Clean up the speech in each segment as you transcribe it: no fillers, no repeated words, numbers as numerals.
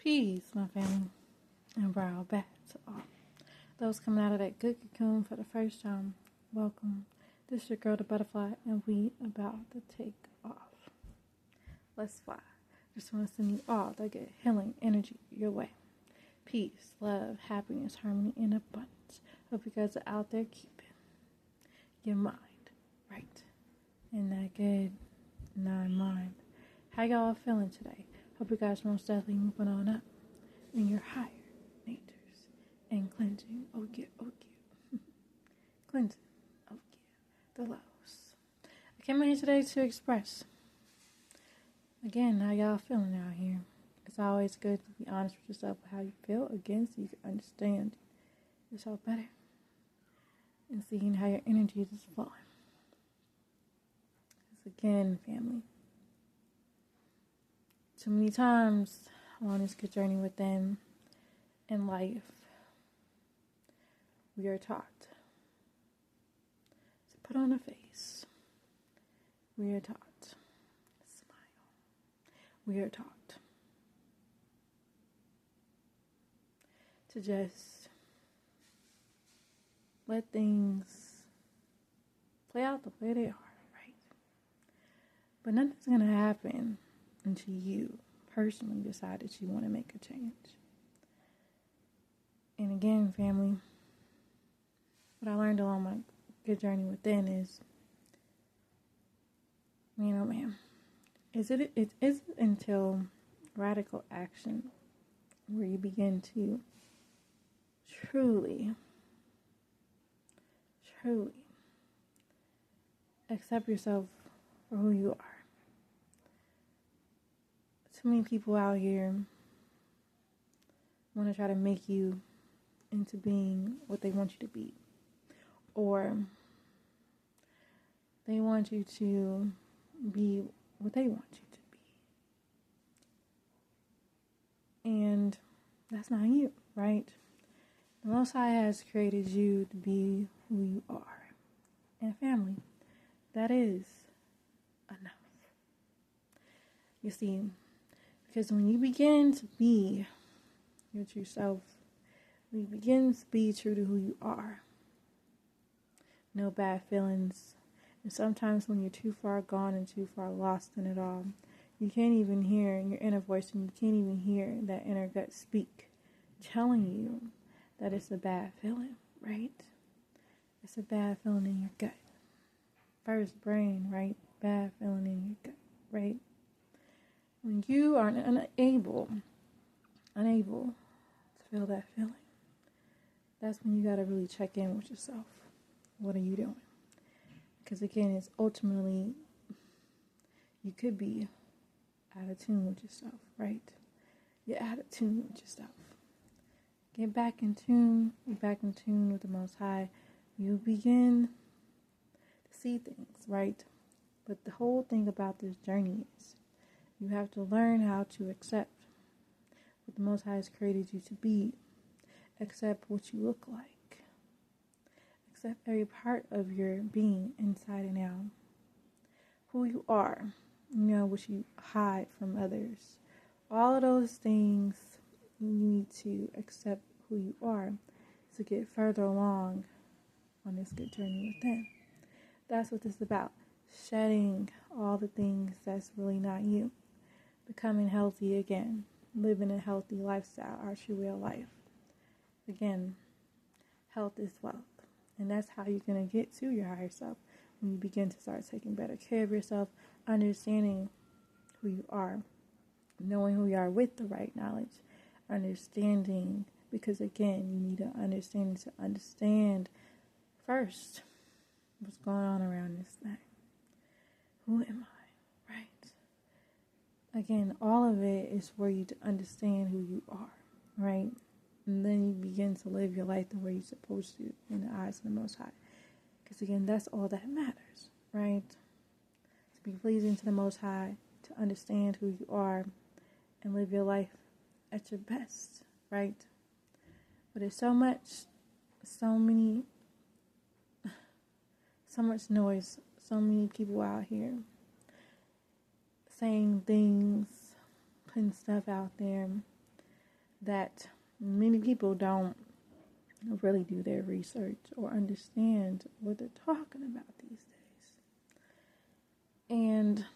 Peace, my family, and brow back to all. Those coming out of that good cocoon for the first time, welcome. This is your girl, the butterfly, and we about to take off. Let's fly. Just want to send you all that good healing energy your way. Peace, love, happiness, harmony, and abundance. Hope you guys are out there keeping your mind right in that good mind. How y'all feeling today? Hope you guys are steadily moving on up in your higher natures and cleansing. Oh yeah. Cleansing. Oh yeah. The lows. I came in here today to express again how y'all feeling out here. It's always good to be honest with yourself with how you feel again so you can understand yourself better and seeing how your energy is flowing. It's again, family. Too many times on this good journey within in life, we are taught to put on a face. We are taught to smile. We are taught to just let things play out the way they are, right? But nothing's going to happen until you personally decide that you want to make a change. And again, family, what I learned along my good journey within is, it isn't until radical action where you begin to truly accept yourself for who you are. Too many people out here want to try to make you into being what they want you to be. Or they want you to be what they want you to be. And that's not you, right? The Most High has created you to be who you are. And family, that is enough. You see, because when you begin to be your true self, when you begin to be true to who you are, no bad feelings. And sometimes when you're too far gone and too far lost in it all, you can't even hear your inner voice, and you can't even hear that inner gut speak, telling you that it's a bad feeling, right? It's a bad feeling in your gut. First brain, right? Bad feeling in your gut, right? When you are unable to feel that feeling, that's when you got to really check in with yourself. What are you doing? Because again, it's ultimately, you could be out of tune with yourself, right? You're out of tune with yourself. Get back in tune. Get back in tune with the Most High. You begin to see things, right? But the whole thing about this journey is you have to learn how to accept what the Most High has created you to be. Accept what you look like. Accept every part of your being inside and out. Who you are. What you hide from others. All of those things, you need to accept who you are to get further along on this good journey within. That's what this is about. Shedding all the things that's really not you. Becoming healthy again. Living a healthy lifestyle, our true real life. Again, health is wealth. And that's how you're going to get to your higher self. When you begin to start taking better care of yourself, understanding who you are, knowing who you are with the right knowledge, understanding, because again, you need an understanding to understand first what's going on around this thing. Who am I, right? Again, all of it is for you to understand who you are, right? And then you begin to live your life the way you're supposed to in the eyes of the Most High. Because again, that's all that matters, right? To be pleasing to the Most High, to understand who you are, and live your life at your best, right? But there's so much noise, so many people out here saying things, putting stuff out there that many people don't really do their research or understand what they're talking about these days. And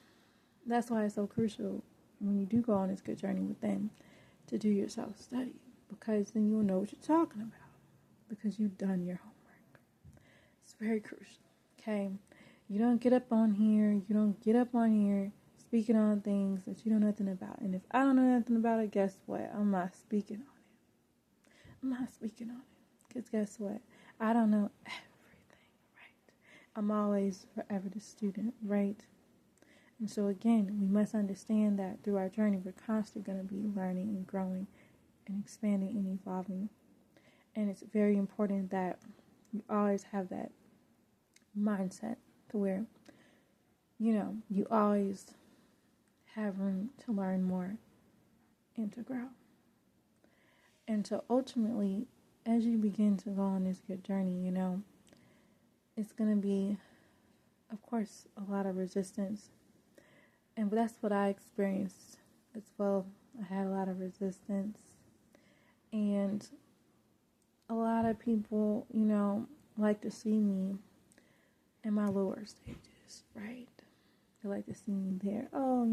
that's why it's so crucial when you do go on this good journey within to do your self-study, because then you'll know what you're talking about because you've done your homework. It's very crucial, okay? You don't get up on here speaking on things that you know nothing about. And if I don't know nothing about it, guess what? I'm not speaking on it. Because guess what? I don't know everything, right? I'm always forever the student, right? And so again, we must understand that through our journey, we're constantly going to be learning and growing and expanding and evolving. And it's very important that you always have that mindset to where, you always have room to learn more and to grow. And so ultimately, as you begin to go on this good journey, it's going to be, of course, a lot of resistance. And that's what I experienced as well. I had a lot of resistance. And a lot of people, like to see me in my lower stages, right? They like to see me there. Oh,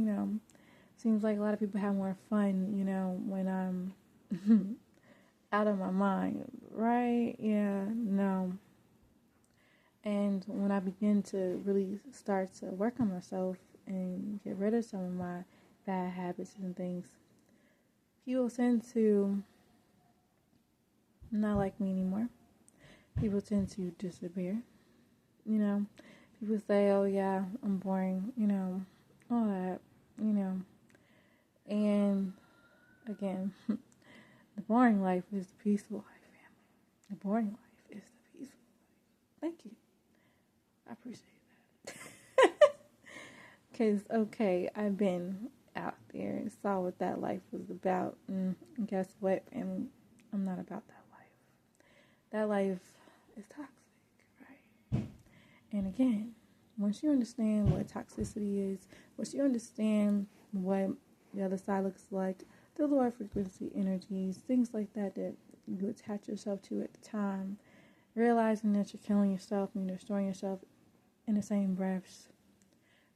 seems like a lot of people have more fun, when I'm out of my mind, right? Yeah, no. And when I begin to really start to work on myself and get rid of some of my bad habits and things, people tend to not like me anymore. People tend to disappear. People say, oh yeah, I'm boring, all that, And again, the boring life is the peaceful life, family. The boring life is the peaceful life. Thank you. I appreciate that. Because, okay, I've been out there and saw what that life was about. And guess what, family? I'm not about that life. That life is toxic, right? And again, once you understand what toxicity is, once you understand what the other side looks like, the lower frequency energies, things like that you attach yourself to at the time, realizing that you're killing yourself and you're destroying yourself in the same breaths,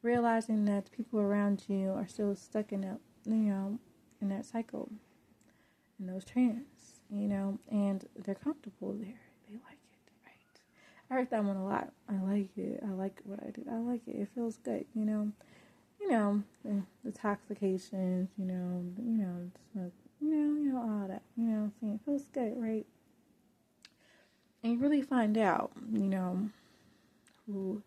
realizing that the people around you are still stuck in that, in that cycle, in those trends, and they're comfortable there. They like it, right? I heard that one a lot. I like it. I like what I do. I like it. It feels good, the toxications, smoke, all that, I'm saying? It feels good, right? And you really find out, who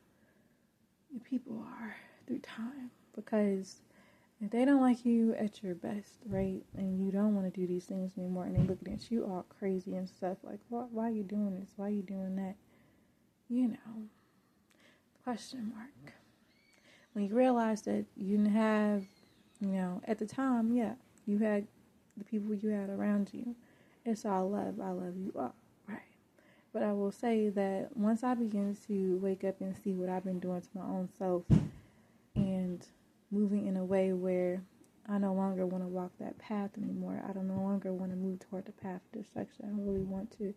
your people are through time. Because if they don't like you at your best, right, and you don't want to do these things anymore, and they're looking at you all crazy and stuff, like, why are you doing this? Why are you doing that? Question mark. When you realize that you didn't have, at the time, yeah, you had the people you had around you. It's all love. I love you all, right? But I will say that once I begin to wake up and see what I've been doing to my own self and moving in a way where I no longer want to walk that path anymore. I no longer want to move toward the path of destruction. I really want to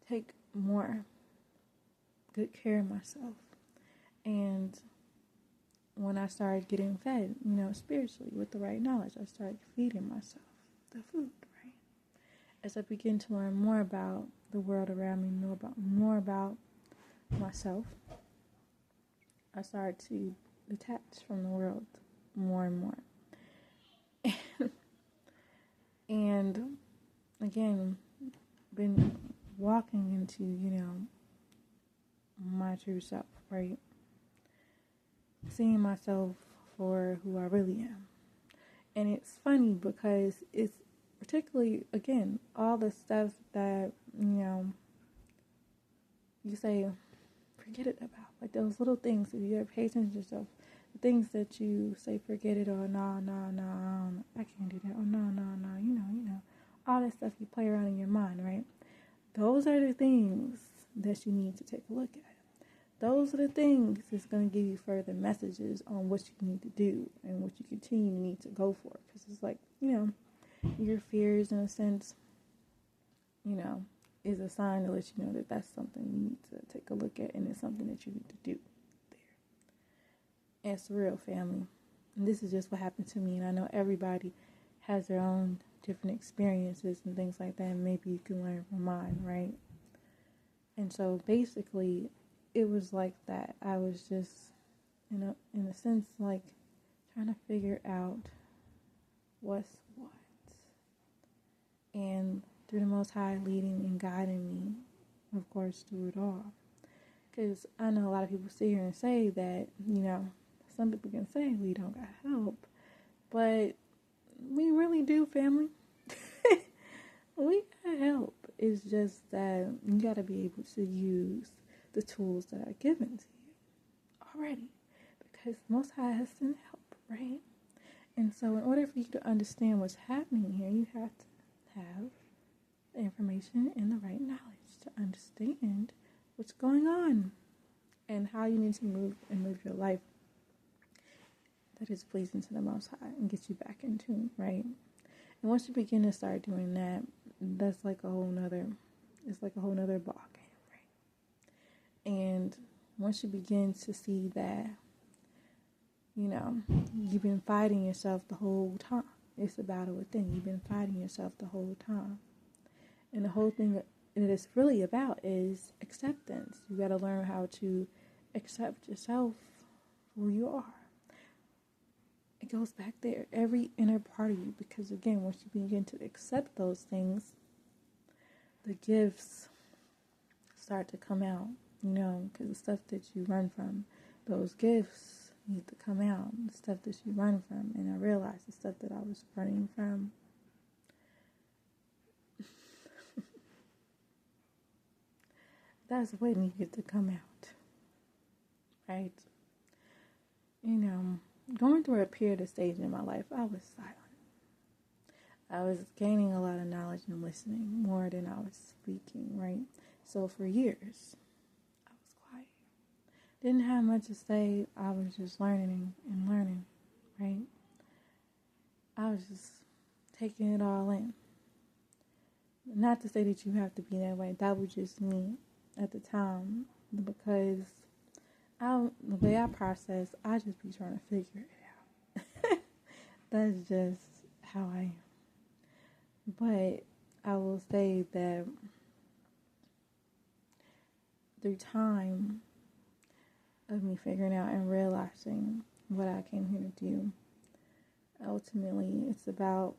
take more good care of myself. And when I started getting fed, spiritually with the right knowledge, I started feeding myself the food, right? As I begin to learn more about the world around me, more about myself, I started to detach from the world more and more. And again, been walking into, my true self, right? Seeing myself for who I really am. And it's funny because it's particularly, again, all the stuff that, you say, forget it about. Like those little things, if you ever pay attention to yourself, the things that you say, forget it, or no, I can't do that, or no, all that stuff you play around in your mind, right? Those are the things that you need to take a look at. Those are the things that's going to give you further messages on what you need to do and what you continue to need to go for. Because it's like, your fears, in a sense, is a sign to let you know that that's something you need to take a look at, and it's something that you need to do there. And it's real, family. And this is just what happened to me, and I know everybody has their own different experiences and things like that, and maybe you can learn from mine, right? And so basically, it was like that. I was just, in a sense, like trying to figure out what's what. And through the Most High leading and guiding me, of course, through it all. Because I know a lot of people sit here and say that, some people can say we don't got help. But we really do, family. We got help. It's just that you got to be able to use the tools that are given to you already. Because Most High has sent help, right? And so in order for you to understand what's happening here, you have to have the information and the right knowledge to understand what's going on and how you need to move and live your life that is pleasing to the Most High and get you back in tune, right? And once you begin to start doing that, that's like a whole nother ball game, right? And once you begin to see that, you've been fighting yourself the whole time. It's a battle within. You've been fighting yourself the whole time. And the whole thing that it's really about is acceptance. You got to learn how to accept yourself for who you are. It goes back there, every inner part of you, because again, once you begin to accept those things, the gifts start to come out, because the stuff that you run from, those gifts need to come out, the stuff that you run from. And I realized the stuff that I was running from, that's what needed to come out, right? Going through a period of stage in my life, I was silent. I was gaining a lot of knowledge and listening more than I was speaking, right? So for years, I was quiet. Didn't have much to say. I was just learning and learning, right? I was just taking it all in. Not to say that you have to be that way. That was just me at the time, because the way I process, I just be trying to figure it out. That's just how I am. But I will say that through time of me figuring out and realizing what I came here to do, ultimately it's about,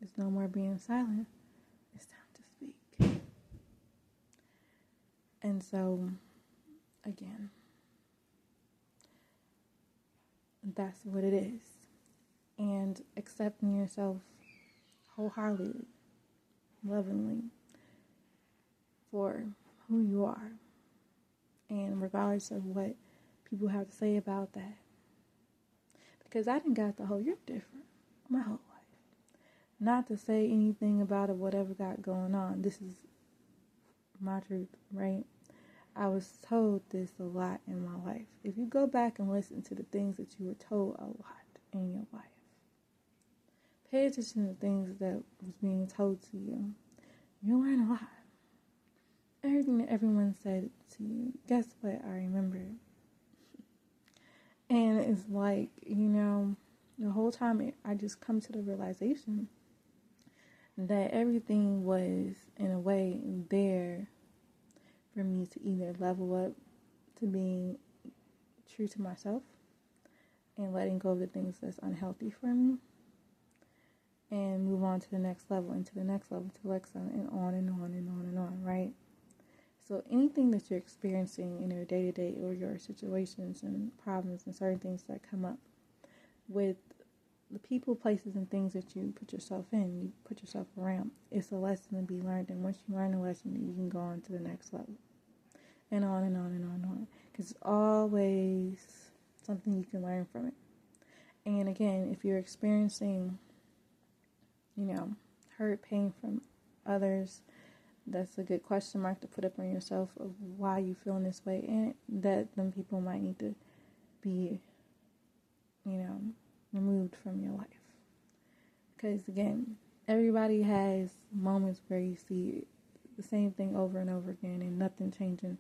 it's no more being silent. It's time to speak. And so, again, that's what it is. And accepting yourself wholeheartedly, lovingly, for who you are. And regardless of what people have to say about that. Because I didn't got the whole, you're different, my whole life. Not to say anything about it, whatever got going on. This is my truth, right? I was told this a lot in my life. If you go back and listen to the things that you were told a lot in your life, pay attention to the things that was being told to you, you'll learn a lot. Everything that everyone said to you, guess what? I remember. And it's like, the whole time I just come to the realization that everything was, in a way, there for me to either level up to being true to myself and letting go of the things that's unhealthy for me and move on to the next level and to the next level, to the next level, and on and on and on and on, right? So anything that you're experiencing in your day-to-day or your situations and problems and certain things that come up with the people, places, and things that you put yourself in, you put yourself around, it's a lesson to be learned. And once you learn the lesson, you can go on to the next level. And on and on and on and on. Because it's always something you can learn from it. And again, if you're experiencing, hurt, pain from others, that's a good question mark to put up on yourself of why you feel in this way. And that them people might need to be, removed from your life. Because again, everybody has moments where you see the same thing over and over again and nothing changing.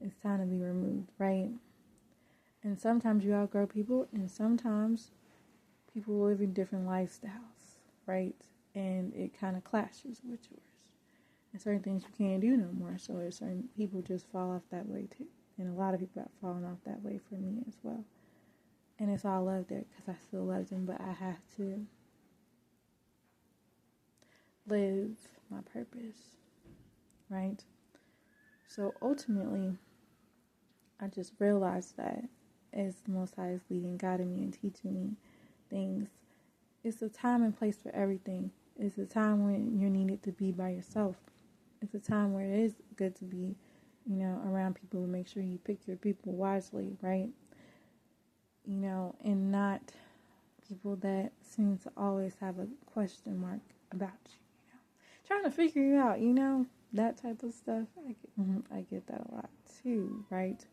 It's time to be removed, right? And sometimes you outgrow people, and sometimes people live in different lifestyles, right? And it kind of clashes with yours. And certain things you can't do no more. So certain people just fall off that way too. And a lot of people have fallen off that way for me as well. And it's all love there because I still love them, but I have to live my purpose, right? So ultimately, I just realized that as the Most High is leading, guiding me, and teaching me things, it's a time and place for everything. It's a time when you're needed to be by yourself. It's a time where it is good to be, around people and make sure you pick your people wisely, right? And not people that seem to always have a question mark about you, trying to figure you out, that type of stuff. I get that a lot too, right?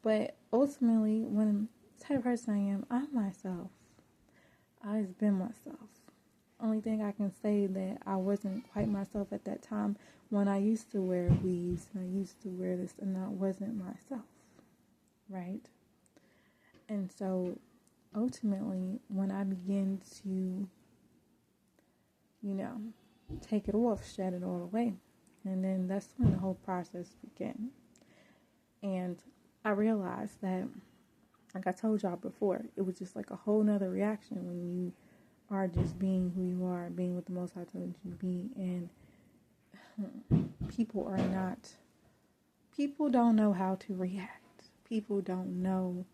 But ultimately, when the type of person I am, I'm myself. I've been myself. Only thing I can say that I wasn't quite myself at that time when I used to wear weaves and I used to wear this, and that wasn't myself, right? And so ultimately, when I begin to, take it off, shed it all away, and then that's when the whole process began. And I realized that, like I told y'all before, it was just like a whole nother reaction when you are just being who you are, being what the Most High told you to be. And people don't know how to react. People don't know.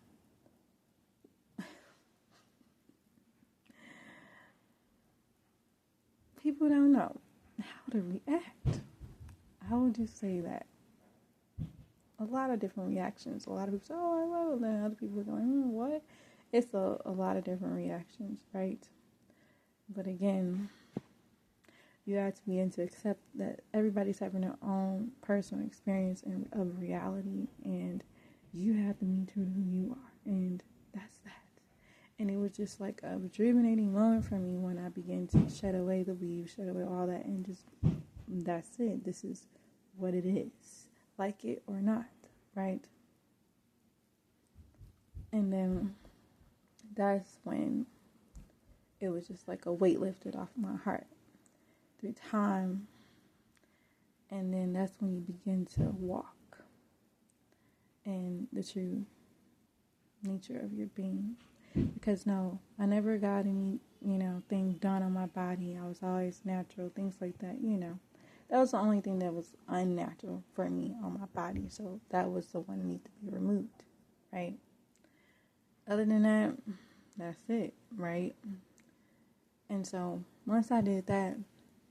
People don't know how to react. How would you say that? A lot of different reactions. A lot of people say, oh, I love it. And other people are going, what? It's a lot of different reactions, right? But again, you have to begin to accept that everybody's having their own personal experience of reality, and you have to be true to who you are, and that's that. And it was just like a rejuvenating moment for me when I began to shed away the weave, shed away all that, and just, that's it. This is what it is, like it or not, right? And then that's when it was just like a weight lifted off my heart through time. And then that's when you begin to walk in the true nature of your being. Because no, I never got any, thing done on my body. I was always natural, things like that, That was the only thing that was unnatural for me on my body. So that was the one that needed to be removed, right? Other than that, that's it, right? And so once I did that,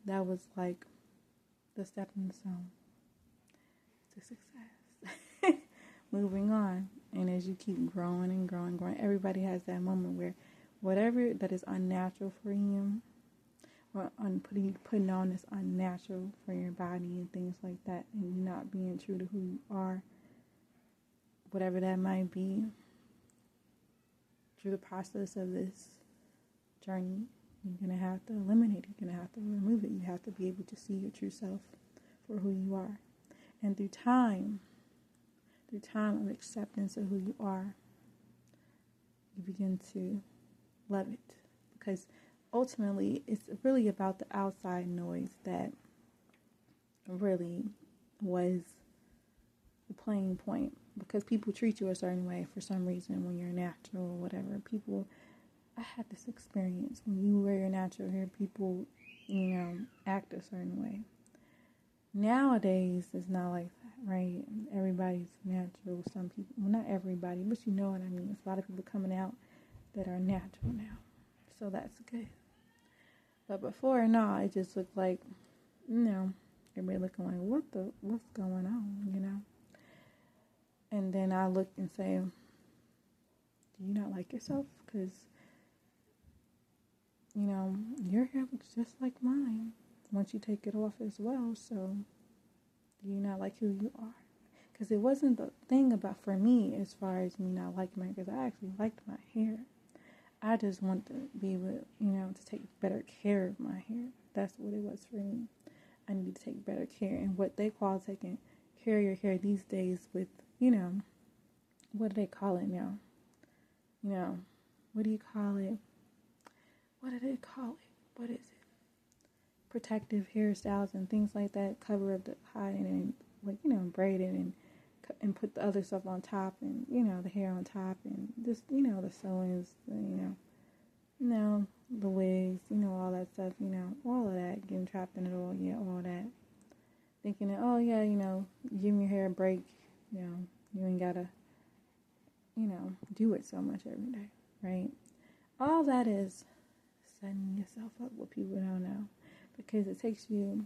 that was like the stepping stone to success. Moving on. And as you keep growing and growing, everybody has that moment where whatever that is unnatural for you, or putting on this unnatural for your body and things like that, and not being true to who you are, whatever that might be, through the process of this journey, you're going to have to eliminate it. You're going to have to remove it. You have to be able to see your true self for who you are. And through time of acceptance of who you are, you begin to love it. Because ultimately, it's really about the outside noise that really was the playing point. Because people treat you a certain way for some reason when you're natural or whatever. I had this experience. When you wear your natural hair, people, act a certain way. Nowadays, it's not like that, right? Everybody's natural. Some people, well, not everybody, but you know what I mean. There's a lot of people coming out that are natural now. So that's good. But before, no, it just looked like, everybody looking like, what's going on, And then I look and say, do you not like yourself? Because, your hair looks just like mine once you take it off as well. So, do you not like who you are? Because it wasn't the thing about, for me, as far as me not liking my hair, because I actually liked my hair. I just want to be able, to take better care of my hair. That's what it was for me. I need to take better care. And what they call taking care of your hair these days with, what do they call it now? What do you call it? What do they call it? What is it? Protective hairstyles and things like that. Cover up the hiding and braid it and put the other stuff on top and, the hair on top and just, the sewings, the wigs, all that stuff, all of that, getting trapped in it all, all that. Thinking that, giving your hair a break, you ain't gotta, do it so much every day, right? All that is setting yourself up with people don't know, because it takes you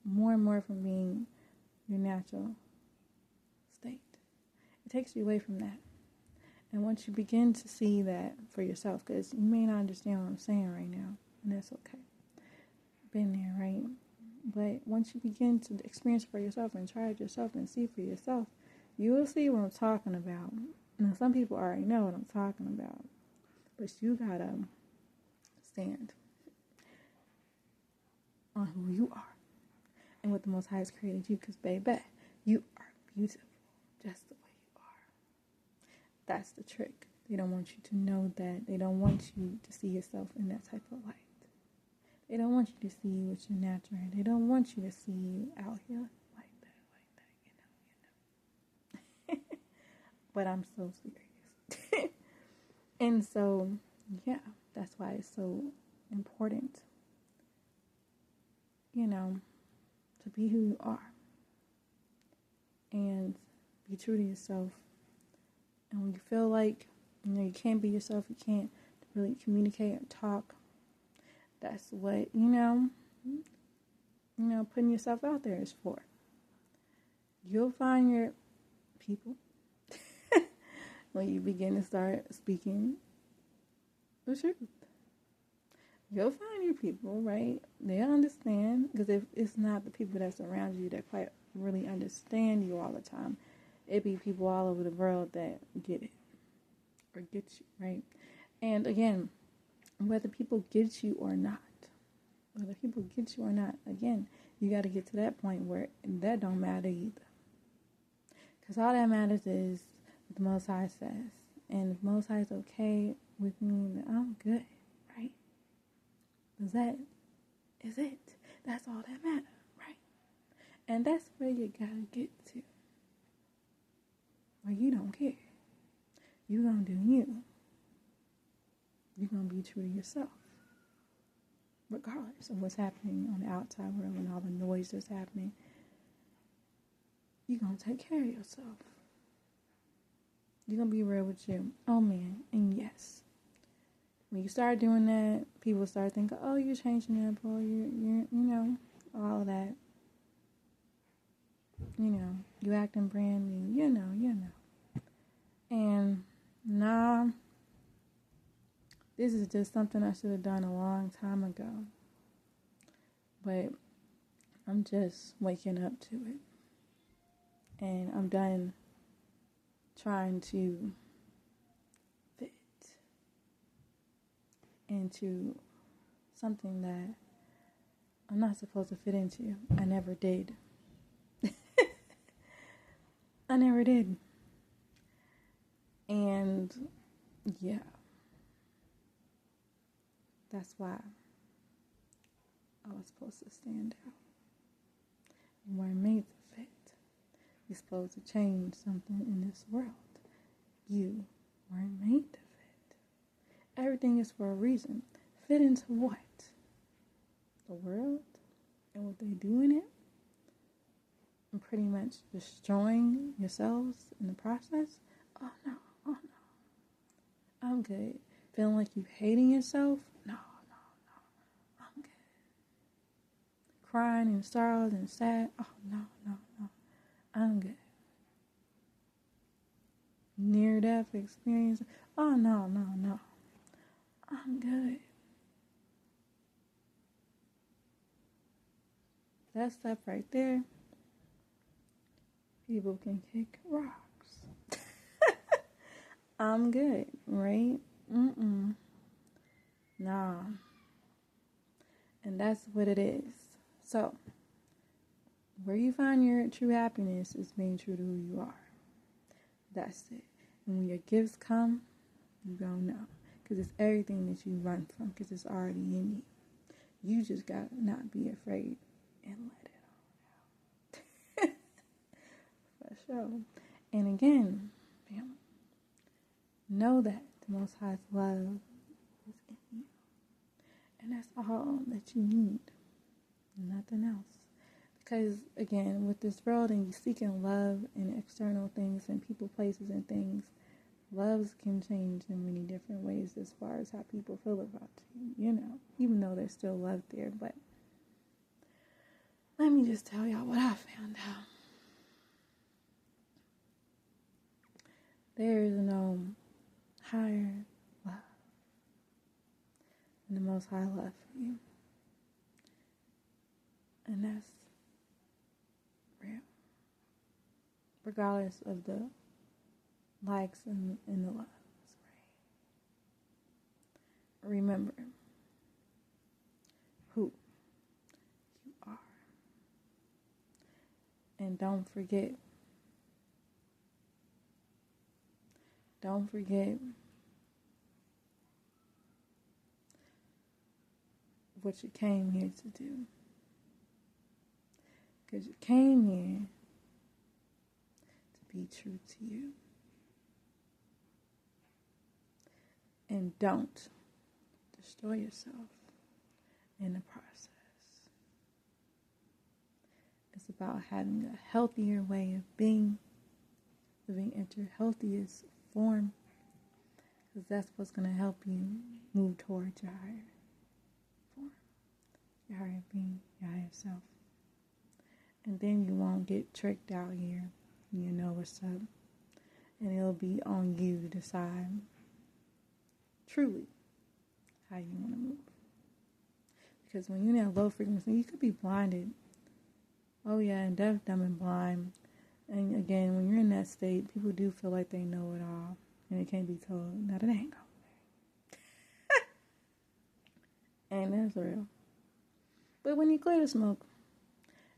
more and more from being your natural state. It takes you away from that. And once you begin to see that for yourself, because you may not understand what I'm saying right now, and that's okay. Been there, right? But once you begin to experience it for yourself and try it yourself and see for yourself, you will see what I'm talking about. Now, some people already know what I'm talking about, but you gotta stand on who you are and what the Most High has created you, because, baby, you are beautiful just the way you are. That's the trick. They don't want you to know that. They don't want you to see yourself in that type of light. They don't want you to see you with your natural hair. They don't want you to see you out here like that, But I'm so serious. And so, yeah, that's why it's so important, to be who you are and be true to yourself. And when you feel like, you can't be yourself, you can't really communicate or talk, that's what, putting yourself out there is for. You'll find your people when you begin to start speaking the truth. You'll find your people, right? They'll understand, because if it's not the people that's around you that quite really understand you all the time, it be people all over the world that get it or get you, right? And again, whether people get you or not, again, you got to get to that point where that don't matter either. Because all that matters is what the Most High says. And if Most High is okay with me, then I'm good, right? Is it. That's all that matters, right? And that's where you got to get to. Where you don't care. You're going to do you. You're going to be true to yourself. Regardless of what's happening on the outside world and all the noise that's happening, you're going to take care of yourself. You're going to be real with you. Oh, man. And yes, when you start doing that, people start thinking, oh, you're changing up, or you're all of that. You acting brand new, And nah, this is just something I should have done a long time ago. But I'm just waking up to it. And I'm done trying to fit into something that I'm not supposed to fit into. I never did. I never did. And yeah, that's why I was supposed to stand out. You weren't made to fit. You're supposed to change something in this world. You weren't made to fit. Everything is for a reason. Fit into what? The world and what they do in it? And pretty much destroying yourselves in the process? Oh no. I'm good. Feeling like you hating yourself? No. I'm good. Crying and sorrows and sad? Oh no. I'm good. Near death experience? Oh no. I'm good. That stuff right there, people can kick rocks. I'm good, right? Nah. And that's what it is. So, where you find your true happiness is being true to who you are. That's it. And when your gifts come, you gonna know. Because it's everything that you run from. Because it's already in you. You just gotta not be afraid and let it all out. For sure. And again, family, know that the Most High's love is in you. And that's all that you need. Nothing else. Because, again, with this world and you seeking love in external things and people, places, and things, loves can change in many different ways as far as how people feel about you, even though there's still love there. But let me just tell y'all what I found out. There is no higher love than the Most High love for you. And that's real. Regardless of the likes and the loves, right? Remember who you are. And don't forget what you came here to do. Because you came here to be true to you. And don't destroy yourself in the process. It's about having a healthier way of being, living at your healthiest form, because that's what's going to help you move towards your higher form, your higher being, your higher self. And then you won't get tricked out here. You know what's up. And it'll be on you to decide truly how you want to move. Because when you're in that low frequency, you could be blinded. Oh yeah, and deaf, dumb, and blind. And again, when you're in that state, people do feel like they know it all. And it can't be told. Now that ain't going. And that's real. But when you clear the smoke,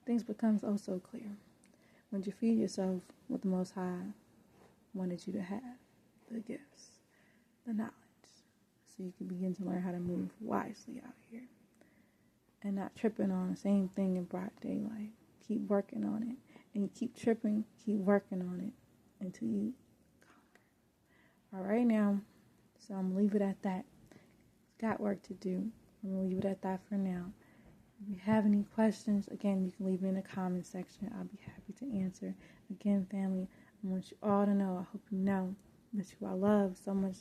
things becomes oh so clear. When you feed yourself what the Most High wanted you to have, the gifts, the knowledge, so you can begin to learn how to move wisely out here and not tripping on the same thing in broad daylight. Keep working on it, and you keep tripping, keep working on it until you conquer. All right now, so I'm gonna leave it at that. It's got work to do. I'm gonna leave it at that for now. If you have any questions, again, you can leave it in the comment section. I'll be happy to answer. Again, family, I want you all to know, I hope you know that you are loved so much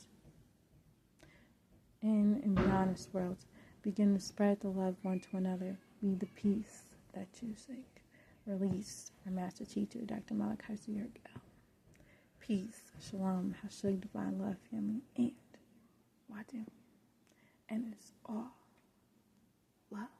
in and beyond this world. Begin to spread the love one to another. Be the peace that you seek. Release our master teacher, Dr. Malachi. Peace, shalom, hashig, divine love, family, and wadu. And it's all love.